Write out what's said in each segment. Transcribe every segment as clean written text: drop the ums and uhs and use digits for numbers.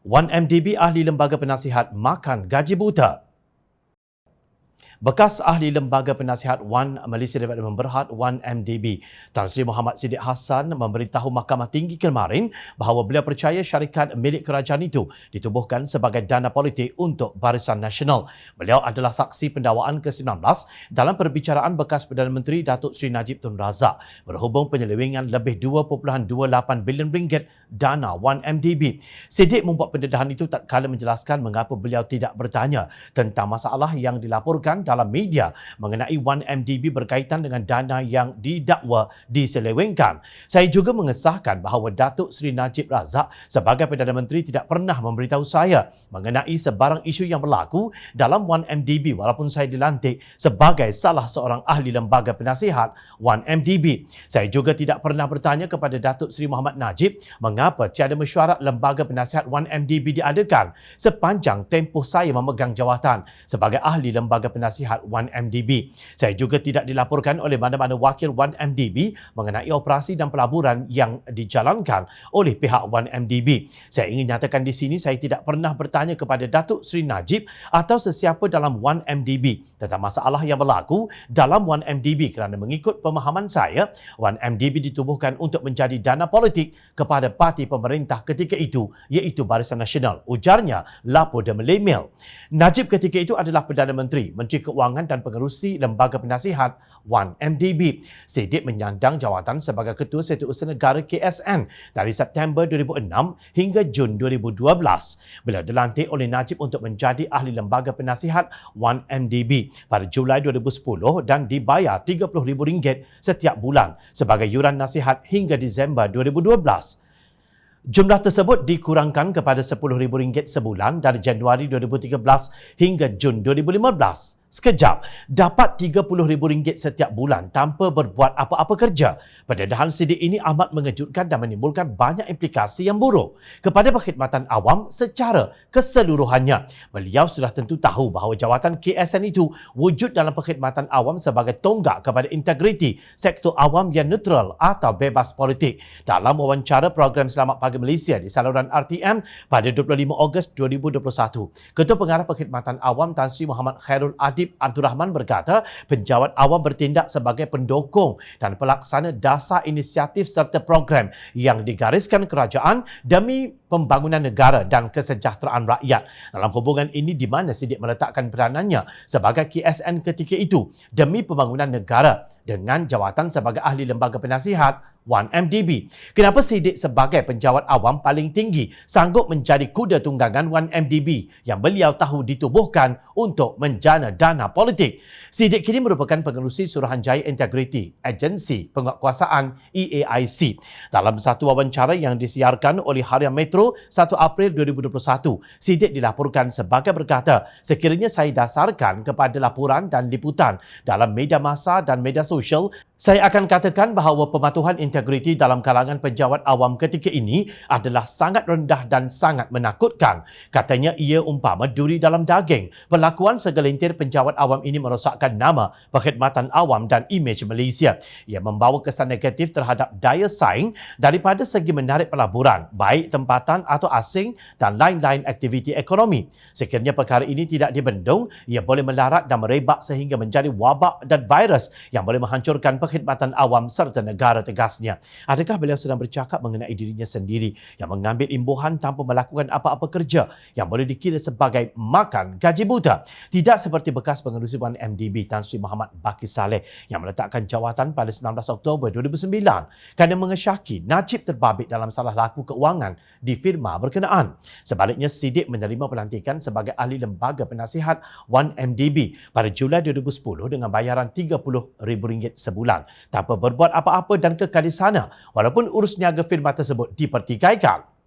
Wan MDB ahli lembaga penasihat makan gaji buta. Bekas ahli lembaga penasihat Wan Malaysia Development Berhad Wan MDB, Tan Sri Muhammad Siddiq Hassan memberitahu Mahkamah Tinggi kemarin bahawa beliau percaya syarikat milik kerajaan itu ditubuhkan sebagai dana politik untuk Barisan Nasional. Beliau adalah saksi pendakwaan ke-19 dalam perbicaraan bekas Perdana Menteri Datuk Seri Najib Tun Razak berhubung penyelewengan lebih 2.28 bilion ringgit dana Wan MDB. Siddiq membuat pendedahan itu tatkala menjelaskan mengapa beliau tidak bertanya tentang masalah yang dilaporkan dalam media mengenai Wan MDB berkaitan dengan dana yang didakwa diselewengkan. Saya juga mengesahkan bahawa Datuk Seri Najib Razak sebagai Perdana Menteri tidak pernah memberitahu saya mengenai sebarang isu yang berlaku dalam Wan MDB walaupun saya dilantik sebagai salah seorang ahli lembaga penasihat Wan MDB. Saya juga tidak pernah bertanya kepada Datuk Seri Muhammad Najib mengapa tiada mesyuarat lembaga penasihat Wan MDB diadakan sepanjang tempoh saya memegang jawatan sebagai ahli lembaga penasihat Wan MDB. Saya juga tidak dilaporkan oleh mana-mana wakil Wan MDB mengenai operasi dan pelaburan yang dijalankan oleh pihak Wan MDB. Saya ingin nyatakan di sini saya tidak pernah bertanya kepada Datuk Seri Najib atau sesiapa dalam Wan MDB tentang masalah yang berlaku dalam Wan MDB kerana mengikut pemahaman saya, Wan MDB ditubuhkan untuk menjadi dana politik kepada parti pemerintah ketika itu iaitu Barisan Nasional, ujarnya lapor The Malay Mail. Najib ketika itu adalah Perdana Menteri, Menteri Keuangan dan pengerusi lembaga penasihat Wan MDB. Siddiq menyandang jawatan sebagai Ketua Setiausaha Negara KSN dari September 2006 hingga Jun 2012. Beliau dilantik oleh Najib untuk menjadi ahli lembaga penasihat Wan MDB pada Julai 2010 dan dibayar RM30,000 setiap bulan sebagai yuran nasihat hingga Disember 2012. Jumlah tersebut dikurangkan kepada RM10,000 sebulan dari Januari 2013 hingga Jun 2015. Sekejap, dapat RM30,000 setiap bulan tanpa berbuat apa-apa kerja. Pendedahan Siddiq ini amat mengejutkan dan menimbulkan banyak implikasi yang buruk kepada perkhidmatan awam secara keseluruhannya. Beliau sudah tentu tahu bahawa jawatan KSN itu wujud dalam perkhidmatan awam sebagai tonggak kepada integriti sektor awam yang neutral atau bebas politik. Dalam wawancara program Selamat Pagi Malaysia di saluran RTM pada 25 Ogos 2021, Ketua Pengarah Perkhidmatan Awam Tan Sri Muhammad Khairul Adib Abdul Rahman berkata, penjawat awam bertindak sebagai pendukung dan pelaksana dasar inisiatif serta program yang digariskan kerajaan demi pembangunan negara dan kesejahteraan rakyat. Dalam hubungan ini di mana Siddiq meletakkan peranannya sebagai KSN ketika itu demi pembangunan negara dengan jawatan sebagai ahli lembaga penasihat Wan MDB. Kenapa Siddiq sebagai penjawat awam paling tinggi sanggup menjadi kuda tunggangan Wan MDB yang beliau tahu ditubuhkan untuk menjana dana politik? Siddiq kini merupakan pengerusi Suruhanjaya Integriti, Agensi Penguatkuasaan EAIC. Dalam satu wawancara yang disiarkan oleh Harian Metro 1 April 2021, Siddiq dilaporkan sebagai berkata, sekiranya saya dasarkan kepada laporan dan liputan dalam media massa dan media sosial, saya akan katakan bahawa pematuhan integriti dalam kalangan penjawat awam ketika ini adalah sangat rendah dan sangat menakutkan. Katanya ia umpama duri dalam daging. Perlakuan segelintir penjawat awam ini merosakkan nama, perkhidmatan awam dan imej Malaysia. Ia membawa kesan negatif terhadap daya saing daripada segi menarik pelaburan, baik tempatan atau asing dan lain-lain aktiviti ekonomi. Sekiranya perkara ini tidak dibendung, ia boleh melarat dan merebak sehingga menjadi wabak dan virus yang boleh menghancurkan perkhidmatan awam serta negara, tegasnya. Adakah beliau sedang bercakap mengenai dirinya sendiri yang mengambil imbuhan tanpa melakukan apa-apa kerja yang boleh dikira sebagai makan gaji buta? Tidak seperti bekas pengerusi Wan MDB Tan Sri Muhammad Baqir Saleh yang meletakkan jawatan pada 19 Oktober 2009 kerana mengesyaki Najib terbabit dalam salah laku keuangan di firma berkenaan. Sebaliknya, Siddiq menerima pelantikan sebagai ahli lembaga penasihat Wan MDB pada Julai 2010 dengan bayaran RM30,000 sebulan tanpa berbuat apa-apa dan kekal di sana walaupun urus niaga firma tersebut dipertikaikan.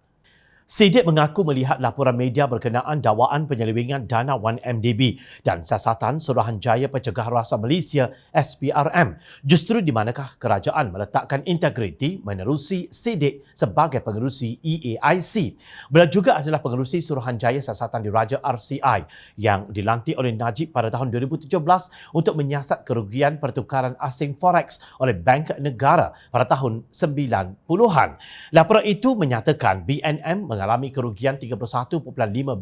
Siddiq mengaku melihat laporan media berkenaan dakwaan penyelewengan dana Wan MDB dan siasatan Suruhanjaya Pencegahan Rasuah Malaysia SPRM. Justru di manakah kerajaan meletakkan integriti menerusi Siddiq sebagai pengerusi EAIC. Beliau juga adalah pengerusi Suruhanjaya Siasatan Diraja RCI yang dilantik oleh Najib pada tahun 2017 untuk menyiasat kerugian pertukaran asing forex oleh Bank Negara pada tahun 90-an. Laporan itu menyatakan BNM mengalami kerugian 31.5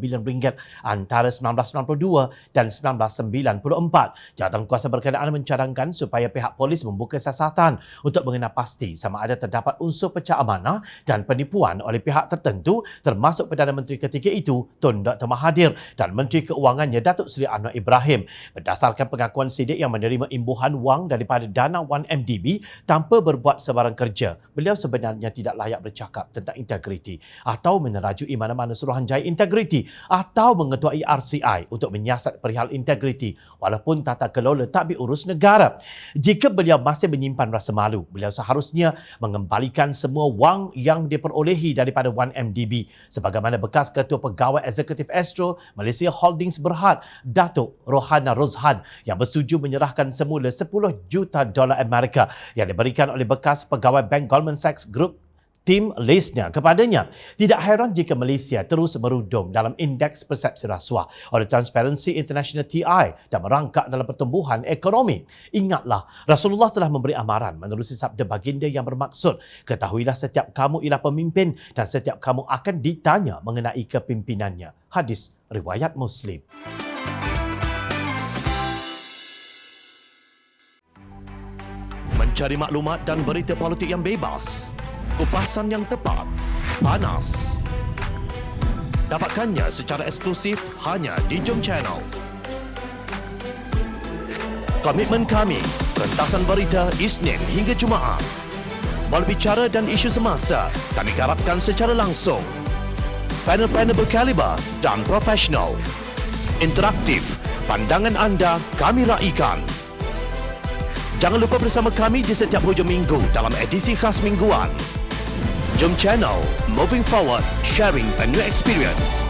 bilion ringgit antara 1992 dan 1994. Jawatankuasa berkenaan mencadangkan supaya pihak polis membuka siasatan untuk mengenal pasti sama ada terdapat unsur pecah amanah dan penipuan oleh pihak tertentu termasuk Perdana Menteri ketika itu Tun Dr. Mahathir dan Menteri Keuangannya Datuk Seri Anwar Ibrahim. Berdasarkan pengakuan Siddiq yang menerima imbuhan wang daripada dana 1MDB tanpa berbuat sebarang kerja, beliau sebenarnya tidak layak bercakap tentang integriti atau menerajui mana-mana Suruhanjaya Integriti atau mengetuai RCI untuk menyiasat perihal integriti walaupun tata kelola tak diurus negara. Jika beliau masih menyimpan rasa malu, beliau seharusnya mengembalikan semua wang yang diperolehi daripada 1MDB sebagaimana bekas Ketua Pegawai Eksekutif Astro Malaysia Holdings Berhad, Datuk Rohana Rozhan yang bersetuju menyerahkan semula $10 juta Amerika yang diberikan oleh bekas pegawai Bank Goldman Sachs Group Tim Lesnya kepadanya. Tidak heran jika Malaysia terus merudum dalam indeks persepsi rasuah oleh Transparency International TI dan merangkak dalam pertumbuhan ekonomi. Ingatlah, Rasulullah telah memberi amaran menerusi sabda baginda yang bermaksud, ketahuilah setiap kamu ialah pemimpin dan setiap kamu akan ditanya mengenai kepimpinannya. Hadis riwayat Muslim. Mencari maklumat dan berita politik yang bebas, kupasan yang tepat, panas. Dapatkannya secara eksklusif hanya di Jom Channel. Komitmen kami, rentasan berita Isnin hingga Jumaat. Berbicara dan isu semasa, kami garapkan secara langsung. Panel-panel berkaliber dan profesional. Interaktif, pandangan anda kami raikan. Jangan lupa bersama kami di setiap hujung minggu dalam edisi khas mingguan. Jom Channel, moving forward, sharing a new experience.